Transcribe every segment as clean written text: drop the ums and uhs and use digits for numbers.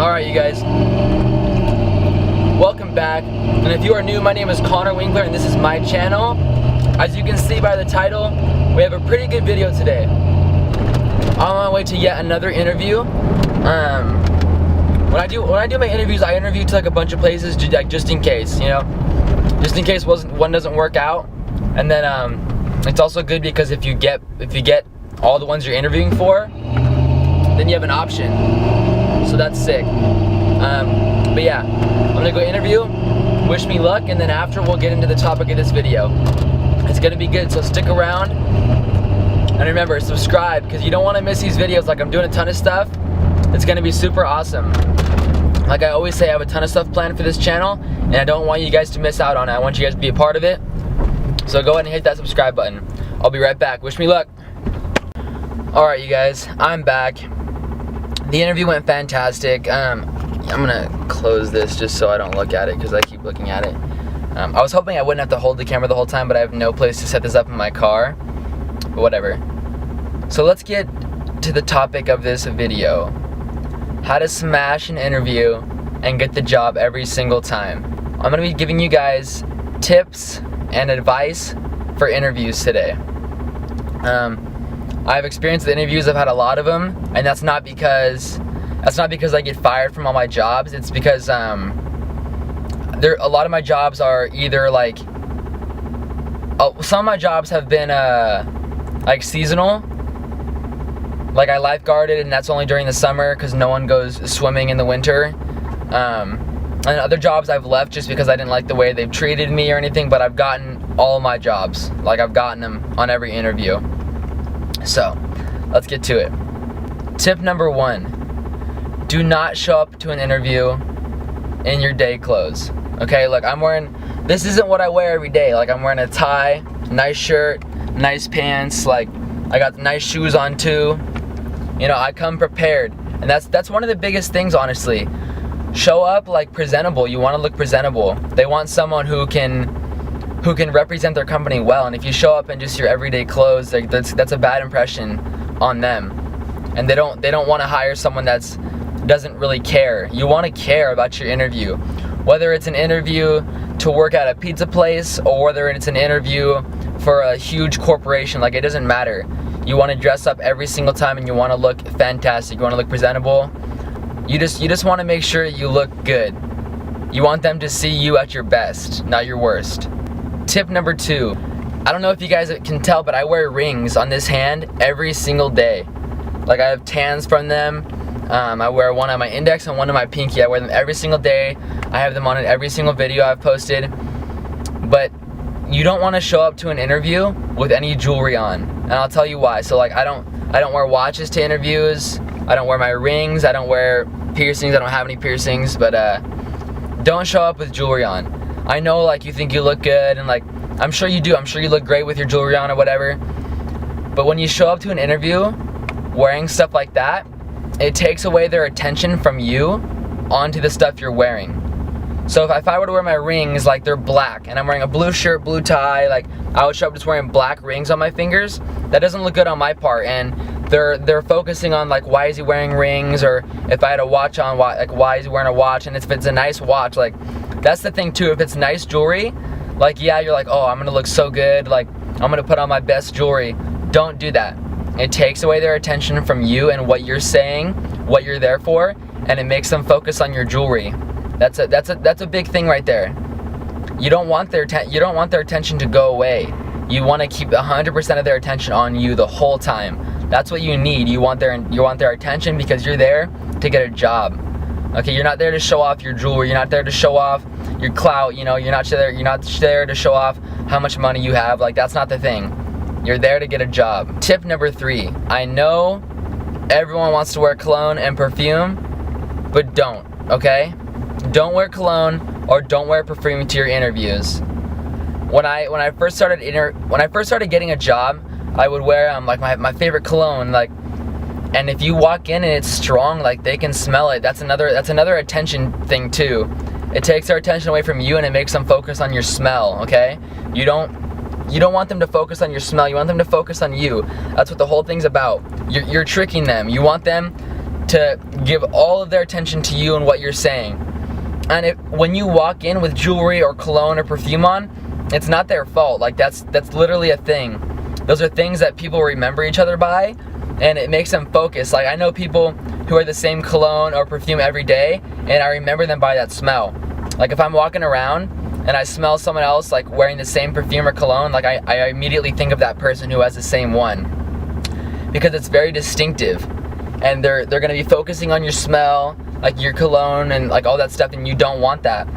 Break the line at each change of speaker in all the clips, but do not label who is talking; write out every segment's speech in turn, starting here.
Alright, you guys, welcome back. And if you are new, my name is Connor Winkler and this is my channel. As you can see by the title, we have a pretty good video today. I'm on my way to yet another interview. When I do my interviews, I interview to like a bunch of places just in case, you know, just in case one doesn't work out. And then it's also good because if you get all the ones you're interviewing for, then you have an option. So that's sick. But yeah, I'm gonna go interview, wish me luck, and then after we'll get into the topic of this video. It's gonna be good, so stick around. And remember, subscribe, because you don't want to miss these videos. Like, I'm doing a ton of stuff. It's gonna be super awesome. Like I always say, I have a ton of stuff planned for this channel, and I don't want you guys to miss out on it. I want you guys to be a part of it. So go ahead and hit that subscribe button. I'll be right back. Wish me luck. Alright, you guys, I'm back. The interview went fantastic. I'm gonna close this just so I don't look at it, because I keep looking at it. I was hoping I wouldn't have to hold the camera the whole time, but I have no place to set this up in my car. But whatever. So let's get to the topic of this video. How to smash an interview and get the job every single time. I'm gonna be giving you guys tips and advice for interviews today. I've experienced the interviews, I've had a lot of them, and that's not because I get fired from all my jobs. It's because a lot of my jobs are either like, some of my jobs have been like seasonal. Like I lifeguarded, and that's only during the summer because no one goes swimming in the winter. And other jobs I've left just because I didn't like the way they've treated me or anything, but I've gotten all my jobs. Like I've gotten them on every interview. So, let's get to it. Tip number 1, do not show up to an interview in your day clothes. Okay, look, this isn't what I wear every day. Like I'm wearing a tie, nice shirt, nice pants, like I got nice shoes on too. You know, I come prepared. And that's one of the biggest things, honestly. Show up like presentable. You want to look presentable. They want someone who can represent their company well, and if you show up in just your everyday clothes, like that's a bad impression on them, and they don't want to hire someone that doesn't really care. You want to care about your interview, whether it's an interview to work at a pizza place or whether it's an interview for a huge corporation. Like, it doesn't matter. You want to dress up every single time, and you want to look fantastic. You want to look presentable. You just want to make sure you look good. You want them to see you at your best, not your worst. Tip number 2, I don't know if you guys can tell, but I wear rings on this hand every single day. Like I have tans from them. I wear one on my index and one on my pinky. I wear them every single day. I have them on in every single video I've posted. But you don't want to show up to an interview with any jewelry on, and I'll tell you why. So like I don't wear watches to interviews. I don't wear my rings. I don't wear piercings. I don't have any piercings. But don't show up with jewelry on. I know, like, you think you look good, and like I'm sure you do. I'm sure you look great with your jewelry on or whatever. But when you show up to an interview wearing stuff like that, it takes away their attention from you onto the stuff you're wearing. So if I were to wear my rings, like they're black, and I'm wearing a blue shirt, blue tie, like I would show up just wearing black rings on my fingers, that doesn't look good on my part. And they're focusing on like, why is he wearing rings? Or if I had a watch on, like why is he wearing a watch? And if it's a nice watch, like that's the thing too. If it's nice jewelry, like yeah, you're like, oh, I'm gonna look so good, like I'm gonna put on my best jewelry. Don't do that. It takes away their attention from you and what you're saying, what you're there for, and it makes them focus on your jewelry. That's a big thing right there. You don't want their attention to go away. You want to keep 100% of their attention on you the whole time. That's what you need. You want their attention because you're there to get a job. Okay, you're not there to show off your jewelry. You're not there to show off your clout. You know, you're not there to show off how much money you have. Like, that's not the thing. You're there to get a job. Tip number 3. I know everyone wants to wear cologne and perfume, but don't. Okay, don't wear cologne or don't wear perfume to your interviews. When I first started getting a job, I would wear like my favorite cologne, like. And if you walk in and it's strong, like they can smell it. That's another attention thing too. It takes their attention away from you and it makes them focus on your smell, okay? You don't want them to focus on your smell. You want them to focus on you. That's what the whole thing's about. You're tricking them. You want them to give all of their attention to you and what you're saying. And when you walk in with jewelry or cologne or perfume on, it's not their fault. Like that's literally a thing. Those are things that people remember each other by, and it makes them focus. Like I know people who wear the same cologne or perfume every day, and I remember them by that smell. Like if I'm walking around and I smell someone else like wearing the same perfume or cologne, like I immediately think of that person who has the same one, because it's very distinctive, and they're gonna be focusing on your smell, like your cologne and like all that stuff, and you don't want that.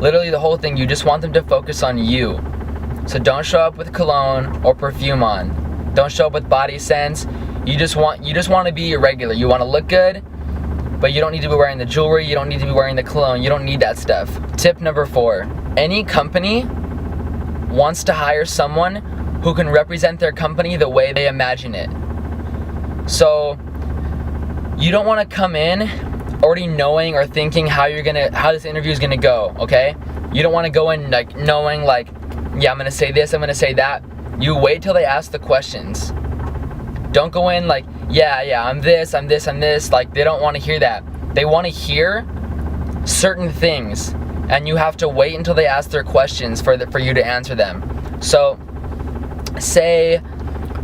Literally the whole thing, you just want them to focus on you. So don't show up with cologne or perfume on. Don't show up with body scents. You just want to be irregular. You want to look good, but you don't need to be wearing the jewelry. You don't need to be wearing the cologne. You don't need that stuff. Tip number 4. Any company wants to hire someone who can represent their company the way they imagine it. So you don't want to come in already knowing or thinking how this interview is gonna go, okay? You don't want to go in like knowing like, yeah, I'm gonna say this, I'm gonna say that. You wait till they ask the questions. Don't go in like, yeah, I'm this. Like they don't want to hear that. They want to hear certain things, and you have to wait until they ask their questions for you to answer them. So, say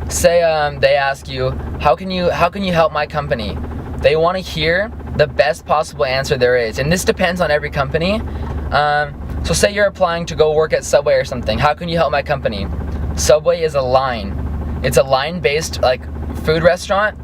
they ask you, how can you help my company? They want to hear the best possible answer there is, and this depends on every company. So say you're applying to go work at Subway or something. How can you help my company? Subway is a line. It's a line-based like food restaurant.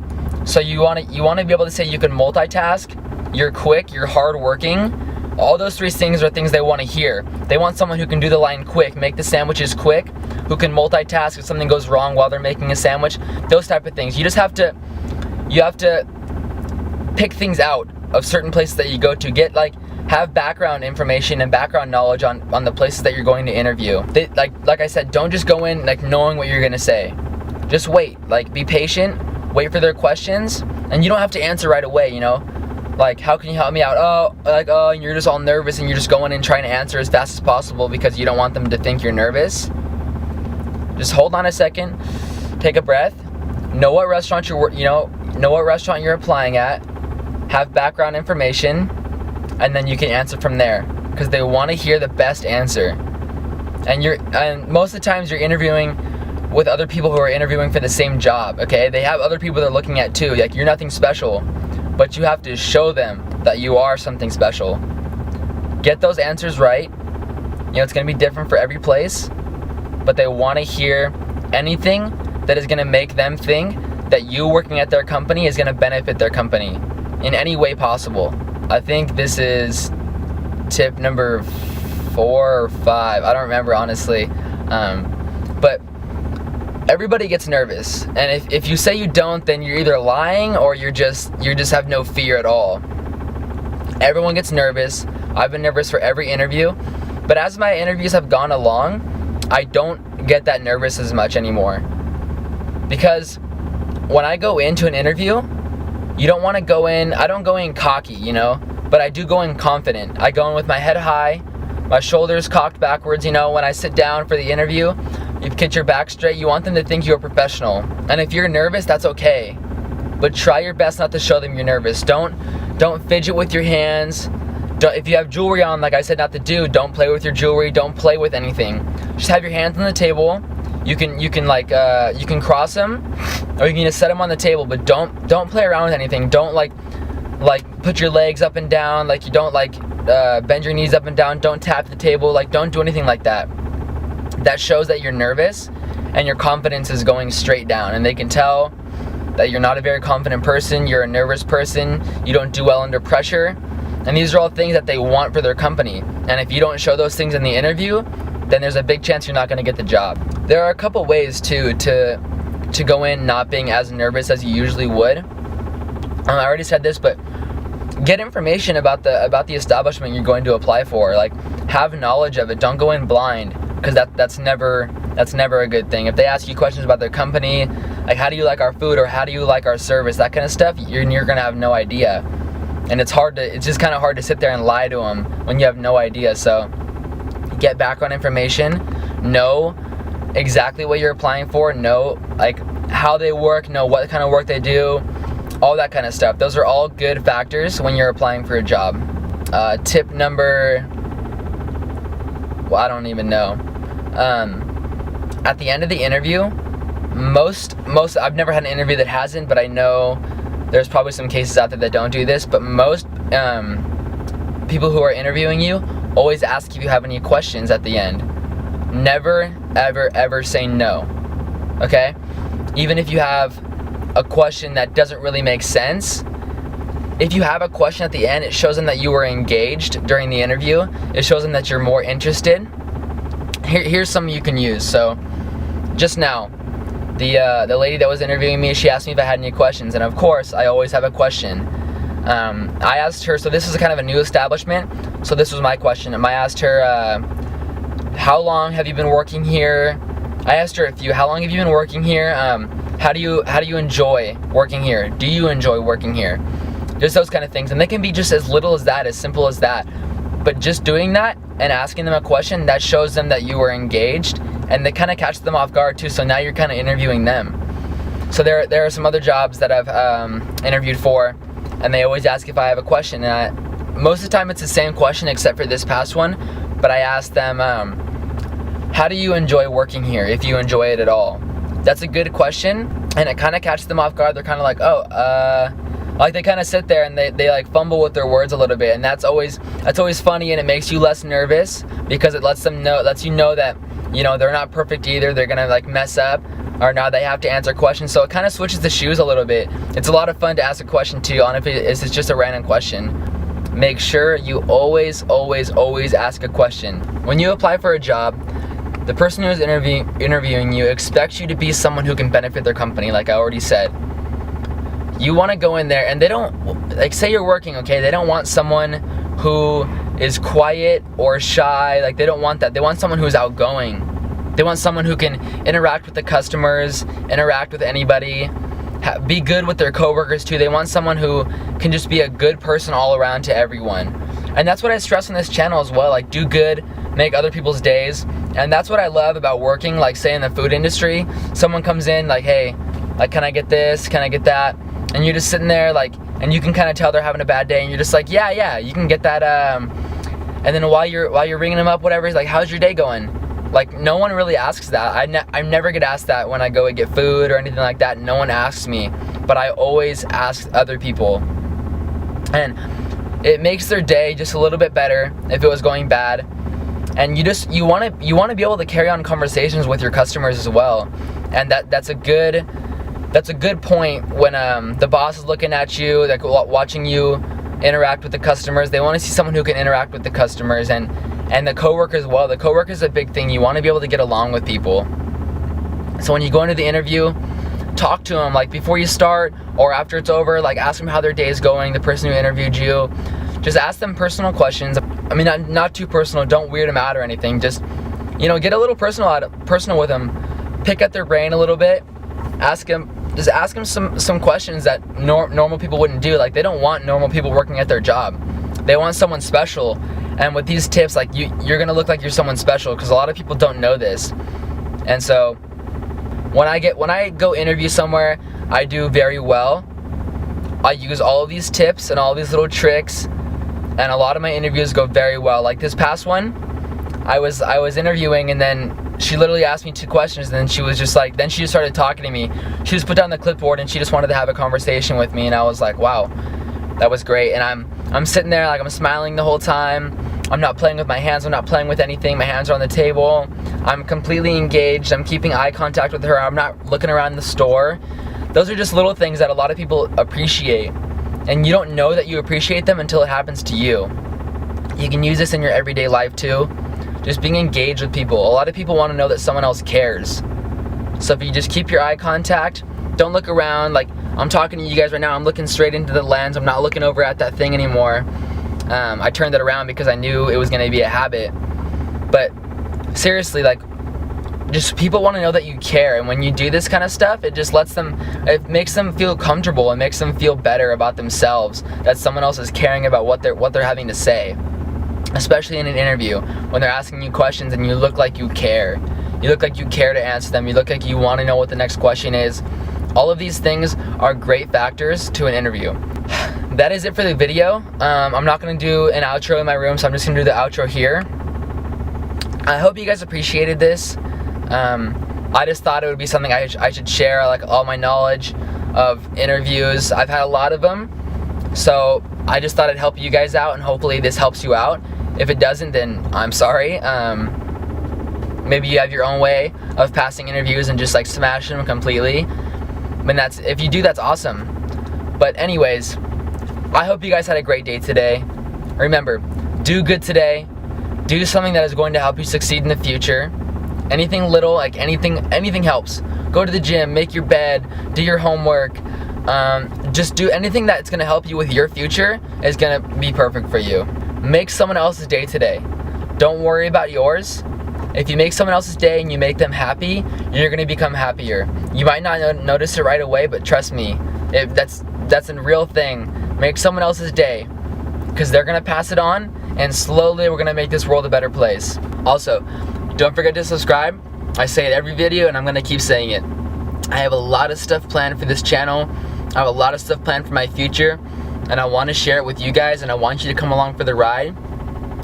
So you want to be able to say you can multitask, you're quick, you're hardworking. All those 3 things are things they want to hear. They want someone who can do the line quick, make the sandwiches quick, who can multitask if something goes wrong while they're making a sandwich. Those type of things. You have to pick things out of certain places that you go to. Have background information and background knowledge on the places that you're going to interview. Like I said, don't just go in like knowing what you're gonna say. Just wait. Like be patient. Wait for their questions, and you don't have to answer right away. You know, like how can you help me out? Oh, and you're just all nervous and you're just going in trying to answer as fast as possible because you don't want them to think you're nervous. Just hold on a second. Take a breath. Know what restaurant you're applying at. Have background information. And then you can answer from there, because they want to hear the best answer. And most of the times you're interviewing with other people who are interviewing for the same job, okay? They have other people they're looking at too. Like, you're nothing special, but you have to show them that you are something special. Get those answers right. You know, it's going to be different for every place, but they want to hear anything that is going to make them think that you working at their company is going to benefit their company in any way possible. I think this is tip number 4 or 5. I don't remember, honestly. But everybody gets nervous. And if you say you don't, then you're either lying or you just have no fear at all. Everyone gets nervous. I've been nervous for every interview. But as my interviews have gone along, I don't get that nervous as much anymore. Because when I go into an interview, you don't want to go in, I don't go in cocky, you know, but I do go in confident. I go in with my head high, my shoulders cocked backwards, you know. When I sit down for the interview, you get your back straight. You want them to think you're a professional. And if you're nervous, that's okay. But try your best not to show them you're nervous. Don't fidget with your hands. If you have jewelry on, like I said not to do, don't play with your jewelry. Don't play with anything. Just have your hands on the table. You can cross them, or you can just set them on the table, but don't play around with anything. Don't like put your legs up and down. Like you don't bend your knees up and down. Don't tap the table. Like don't do anything like that. That shows that you're nervous and your confidence is going straight down, and they can tell that you're not a very confident person. You're a nervous person. You don't do well under pressure, and these are all things that they want for their company. And if you don't show those things in the interview, then there's a big chance you're not going to get the job. There are a couple ways too to go in not being as nervous as you usually would. I already said this, but get information about the establishment you're going to apply for. Like, have knowledge of it. Don't go in blind, because that's never a good thing. If they ask you questions about their company, like how do you like our food, or how do you like our service, that kind of stuff, you're gonna have no idea. And it's just kind of hard to sit there and lie to them when you have no idea. So get background information, know exactly what you're applying for, know like how they work, know what kind of work they do, all that kind of stuff. Those are all good factors when you're applying for a job. Tip number, well, I don't even know. At the end of the interview, most I've never had an interview that hasn't, but I know there's probably some cases out there that don't do this, but most people who are interviewing you always ask if you have any questions at the end. Never, ever, ever say no, okay? Even if you have a question that doesn't really make sense, if you have a question at the end, it shows them that you were engaged during the interview. It shows them that you're more interested. Here's some you can use. So, just now, the lady that was interviewing me, she asked me if I had any questions, and of course, I always have a question. I asked her, so this is kind of a new establishment, so this was my question. I asked her, how long have you been working here? I asked her how long have you been working here? How do you enjoy working here? Do you enjoy working here? Just those kind of things, and they can be just as little as that, as simple as that. But just doing that and asking them a question, that shows them that you were engaged, and they kind of catch them off guard too. So now you're kind of interviewing them. So there are some other jobs that I've interviewed for, and they always ask if I have a question. And most of the time it's the same question except for this past one. But I asked them, how do you enjoy working here? If you enjoy it at all. That's a good question, and it kind of catches them off guard. They're kind of like, like they kind of sit there and they like fumble with their words a little bit, and that's always funny, and it makes you less nervous because it lets you know that, you know, they're not perfect either. They're gonna like mess up, or now they have to answer questions. So it kind of switches the shoes a little bit. It's a lot of fun to ask a question too, on if it's just a random question. Make sure you always ask a question. When you apply for a job, the person who is interviewing you expects you to be someone who can benefit their company, like I already said. You want to go in there, and they don't, like, say you're working, okay, they don't want someone who is quiet or shy. Like, they don't want that. They want someone who's outgoing. They want someone who can interact with the customers, interact with anybody, be good with their coworkers too. They want someone who can just be a good person all around to everyone. And that's what I stress on this channel as well. Like, do good, make other people's days. And that's what I love about working, like, say in the food industry. Someone comes in like, hey, like, can I get this? Can I get that? And you're just sitting there, like, and you can kind of tell they're having a bad day, and you're just like, yeah, you can get that. And then while you're ringing them up, whatever, he's like, how's your day going? Like, no one really asks that. I never get asked that when I go and get food or anything like that. No one asks me, but I always ask other people, and it makes their day just a little bit better if it was going bad. And you want to be able to carry on conversations with your customers as well, and that's a good point when the boss is looking at you, like, watching you interact with the customers. They want to see someone who can interact with the customers, and the coworkers as well. The coworkers is a big thing. You want to be able to get along with people. So when you go into the interview, talk to them, like, before you start or after it's over. Like, ask them how their day is going, the person who interviewed you. Just ask them personal questions. I mean, not too personal. Don't weird them out or anything. Just, you know, get a little personal with them. Pick at their brain a little bit. Ask them some questions that normal people wouldn't do. Like, they don't want normal people working at their job. They want someone special. And with these tips, like, you're gonna look like you're someone special, because a lot of people don't know this. And so when I go interview somewhere, I do very well. I use all of these tips and all these little tricks, and a lot of my interviews go very well. Like this past one, I was interviewing, and then she literally asked me 2 questions, and then she was just like, then she just started talking to me. She just put down the clipboard and she just wanted to have a conversation with me, and I was like, wow, that was great. And I'm sitting there, like, I'm smiling the whole time. I'm not playing with my hands, I'm not playing with anything. My hands are on the table. I'm completely engaged. I'm keeping eye contact with her. I'm not looking around the store. Those are just little things that a lot of people appreciate, and you don't know that you appreciate them until it happens to you. You can use this in your everyday life too. Just being engaged with people. A lot of people want to know that someone else cares. So if you just keep your eye contact, don't look around. Like, I'm talking to you guys right now, I'm looking straight into the lens. I'm not looking over at that thing anymore. I turned it around because I knew it was going to be a habit. But seriously, like, just people want to know that you care, and when you do this kind of stuff, it just it makes them feel comfortable. It makes them feel better about themselves, that someone else is caring about what they're having to say. Especially in an interview, when they're asking you questions and you look like you care. You look like you care to answer them. You look like you want to know what the next question is. All of these things are great factors to an interview. That is it for the video. I'm not going to do an outro in my room, so I'm just going to do the outro here. I hope you guys appreciated this. I just thought it would be something I should share, like all my knowledge of interviews. I've had a lot of them, so I just thought I'd help you guys out, and hopefully this helps you out. If it doesn't, then I'm sorry. Maybe you have your own way of passing interviews and just like smash them completely. But if you do, that's awesome. But anyways, I hope you guys had a great day today. Remember, do good today. Do something that is going to help you succeed in the future. Anything little, like anything helps. Go to the gym, make your bed, do your homework. Just do anything that's going to help you with your future is going to be perfect for you. Make someone else's day today. Don't worry about yours. If you make someone else's day and you make them happy, you're going to become happier. You might not notice it right away, but trust me, that's a real thing. Make someone else's day, because they're going to pass it on, and slowly we're going to make this world a better place. Also, don't forget to subscribe. I say it every video, and I'm going to keep saying it. I have a lot of stuff planned for this channel. I have a lot of stuff planned for my future, and I want to share it with you guys, and I want you to come along for the ride.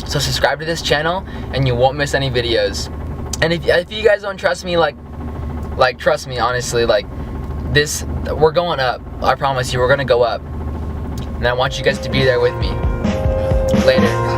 So subscribe to this channel, and you won't miss any videos. And if you guys don't trust me, like trust me, honestly, like this, we're going up. I promise you, we're going to go up. And I want you guys to be there with me. Later.